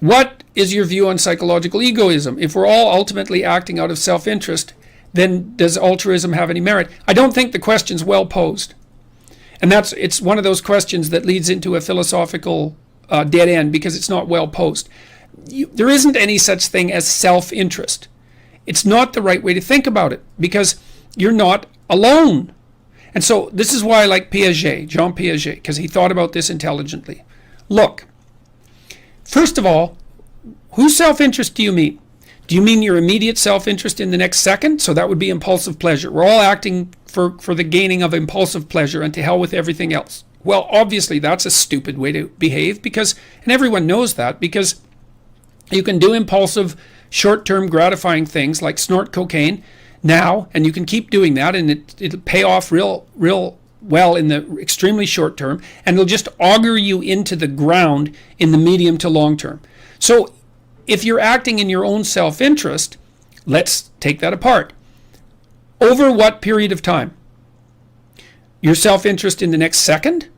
What is your view on psychological egoism? If we're all ultimately acting out of self-interest, then does altruism have any merit? I don't think the question's well posed. And it's one of those questions that leads into a philosophical dead end because it's not well posed. There isn't any such thing as self-interest. It's not the right way to think about it because you're not alone. And so this is why I like Piaget, Jean Piaget, because he thought about this intelligently. Look, first of all, whose self-interest do you mean? Do you mean your immediate self-interest in the next second? So that would be impulsive pleasure. We're all acting for the gaining of impulsive pleasure and to hell with everything else. Well, obviously that's a stupid way to behave because, and everyone knows that, because you can do impulsive, short-term gratifying things like snort cocaine now, and you can keep doing that, and it'll pay off real well in the extremely short term, and it'll just auger you into the ground in the medium to long term. So if you're acting in your own self-interest, let's take that apart. Over what period of time? Your self-interest in the next second?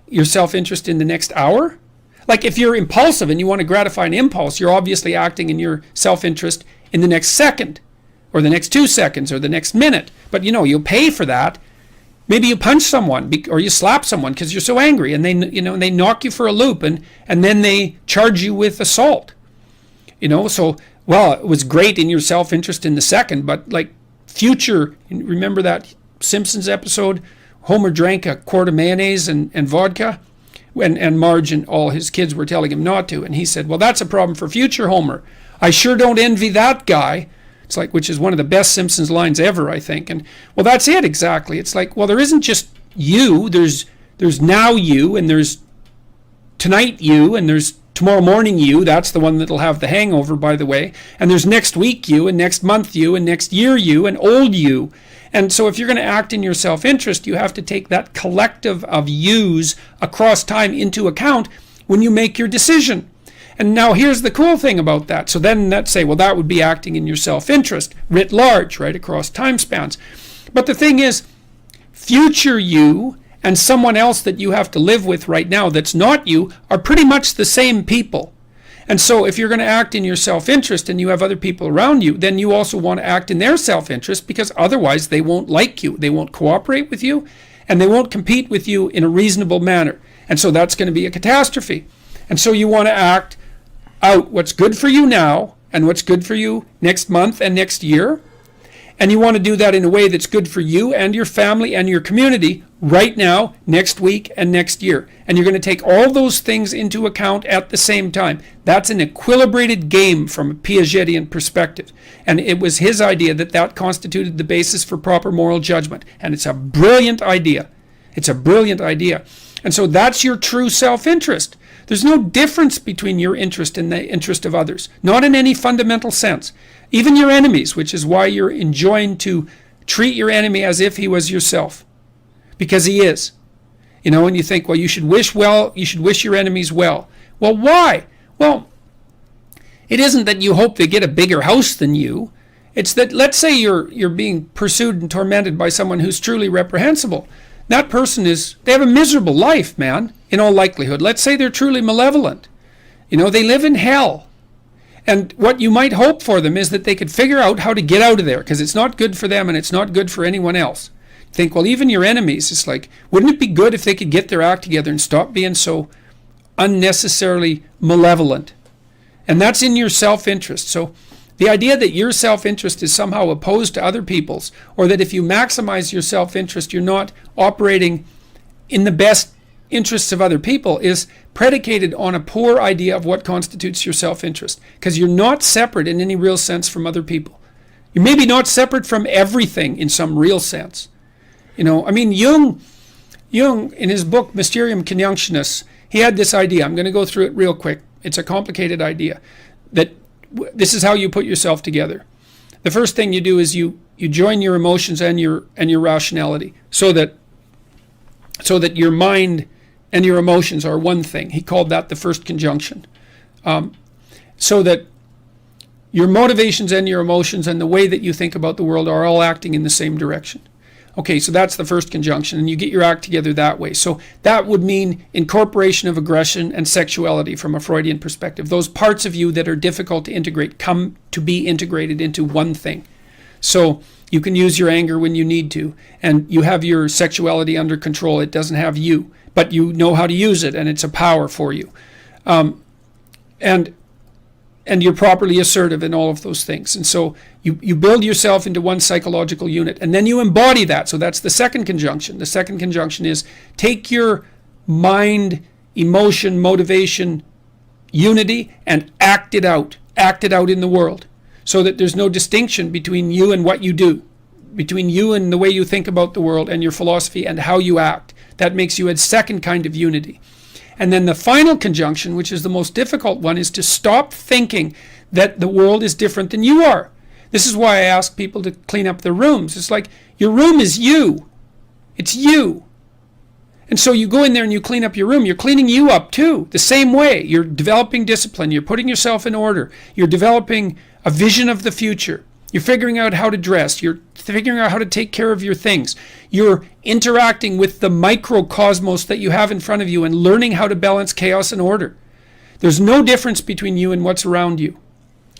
Your self-interest in the next hour? Like if you're impulsive and you want to gratify an impulse, you're obviously acting in your self-interest in the next second, or the next 2 seconds, or the next minute. But you'll pay for that. Maybe you punch someone or you slap someone because you're so angry, and they knock you for a loop, and then they charge you with assault. So, well, it was great in your self-interest in the second, but like future, remember that Simpsons episode? Homer drank a quart of mayonnaise and vodka, and Marge and all his kids were telling him not to, and he said, well, that's a problem for future Homer. I sure don't envy that guy. It's like, which is one of the best Simpsons lines ever, I think. And well, that's it exactly. It's like, well, there isn't just you. There's now you, and there's tonight you, and there's tomorrow morning you. That's the one that'll have the hangover, by the way. And there's next week you, and next month you, and next year you, and old you. And so if you're going to act in your self-interest, you have to take that collective of yous across time into account when you make your decision. And now here's the cool thing about that. So then let's say, well, that would be acting in your self-interest writ large, right, across time spans. But the thing is, future you and someone else that you have to live with right now that's not you are pretty much the same people. And so if you're going to act in your self-interest and you have other people around you, then you also want to act in their self-interest, because otherwise they won't like you. They won't cooperate with you, and they won't compete with you in a reasonable manner. And so that's going to be a catastrophe. And so you want to act out what's good for you now and what's good for you next month and next year. And you want to do that in a way that's good for you and your family and your community right now, next week, and next year. And you're going to take all those things into account at the same time. That's an equilibrated game from a Piagetian perspective. And it was his idea that constituted the basis for proper moral judgment. And it's a brilliant idea. It's a brilliant idea. And so that's your true self-interest. There's no difference between your interest and the interest of others, not in any fundamental sense. Even your enemies, which is why you're enjoined to treat your enemy as if he was yourself, because he is. And you think, well, you should wish your enemies well. Well, why? Well, it isn't that you hope they get a bigger house than you. It's that, let's say you're being pursued and tormented by someone who's truly reprehensible. That person they have a miserable life, man, in all likelihood. Let's say they're truly malevolent. They live in hell. And what you might hope for them is that they could figure out how to get out of there, because it's not good for them and it's not good for anyone else. Think, well, even your enemies, it's like, wouldn't it be good if they could get their act together and stop being so unnecessarily malevolent? And that's in your self-interest. So the idea that your self-interest is somehow opposed to other people's, or that if you maximize your self-interest, you're not operating in the best interests of other people, is predicated on a poor idea of what constitutes your self-interest. Because you're not separate in any real sense from other people. You're maybe not separate from everything in some real sense. Jung, in his book Mysterium Conjunctionis, he had this idea. I'm going to go through it real quick. It's a complicated idea. That this is how you put yourself together. The first thing you do is you join your emotions and your rationality, so that your mind and your emotions are one thing. He called that the first conjunction. So that your motivations and your emotions and the way that you think about the world are all acting in the same direction. Okay, so that's the first conjunction, and you get your act together that way. So that would mean incorporation of aggression and sexuality from a Freudian perspective. Those parts of you that are difficult to integrate come to be integrated into one thing. So you can use your anger when you need to, and you have your sexuality under control. It doesn't have you, but you know how to use it, and it's a power for you. And you're properly assertive in all of those things. And so you build yourself into one psychological unit, and then you embody that. So that's the second conjunction. The second conjunction is take your mind, emotion, motivation, unity, and act it out. Act it out in the world, so that there's no distinction between you and what you do, between you and the way you think about the world and your philosophy and how you act. That makes you a second kind of unity. And then the final conjunction, which is the most difficult one, is to stop thinking that the world is different than you are. This is why I ask people to clean up their rooms. It's like, your room is you. It's you. And so you go in there and you clean up your room. You're cleaning you up too, the same way. You're developing discipline. You're putting yourself in order. You're developing a vision of the future. You're figuring out how to dress. You're figuring out how to take care of your things. You're interacting with the microcosmos that you have in front of you and learning how to balance chaos and order. There's no difference between you and what's around you.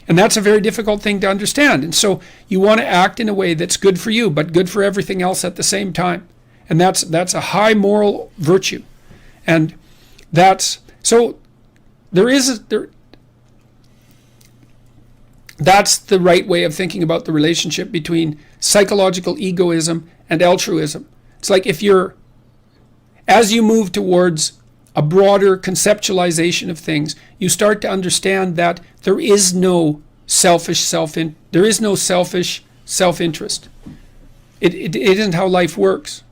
And that's a very difficult thing to understand. And so you want to act in a way that's good for you, but good for everything else at the same time. And that's a high moral virtue. And that's, so that's the right way of thinking about the relationship between psychological egoism and altruism. It's like as you move towards a broader conceptualization of things, you start to understand that there is no selfish self-interest. It isn't how life works.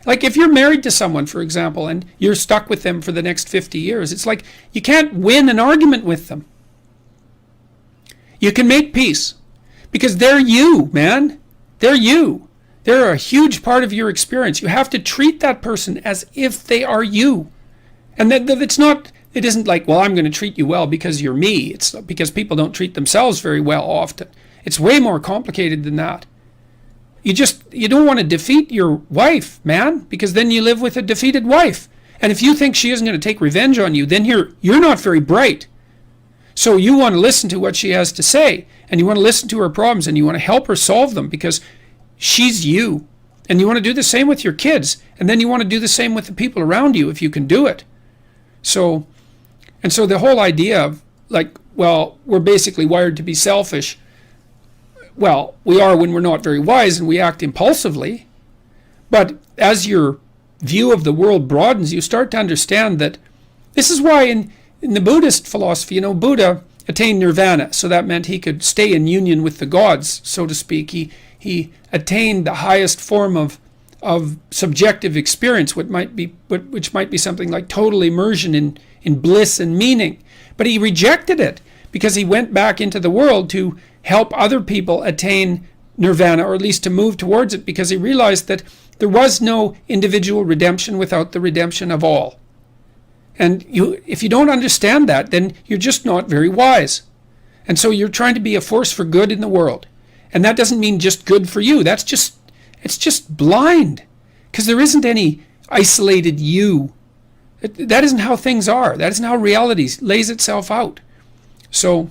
Like if you're married to someone, for example, and you're stuck with them for the next 50 years, it's like you can't win an argument with them. You can make peace because they're you, man. They're you. They're a huge part of your experience. You have to treat that person as if they are you. And that it isn't like, well, I'm going to treat you well because you're me. It's because people don't treat themselves very well often. It's way more complicated than that. You don't want to defeat your wife, man, because then you live with a defeated wife. And if you think she isn't going to take revenge on you, then you're not very bright. So you want to listen to what she has to say, and you want to listen to her problems, and you want to help her solve them because she's you. And you want to do the same with your kids, and then you want to do the same with the people around you if you can do it. So the whole idea of like, well, we're basically wired to be selfish. Well, we are when we're not very wise and we act impulsively. But as your view of the world broadens, you start to understand that this is why in the Buddhist philosophy, Buddha attained nirvana. So that meant he could stay in union with the gods, so to speak. He attained the highest form of subjective experience, which might be something like total immersion in bliss and meaning. But he rejected it because he went back into the world to help other people attain nirvana, or at least to move towards it, because he realized that there was no individual redemption without the redemption of all. And if you don't understand that, then you're just not very wise. And so you're trying to be a force for good in the world. And that doesn't mean just good for you. It's just blind, because there isn't any isolated you. That isn't how things are. That isn't how reality lays itself out. So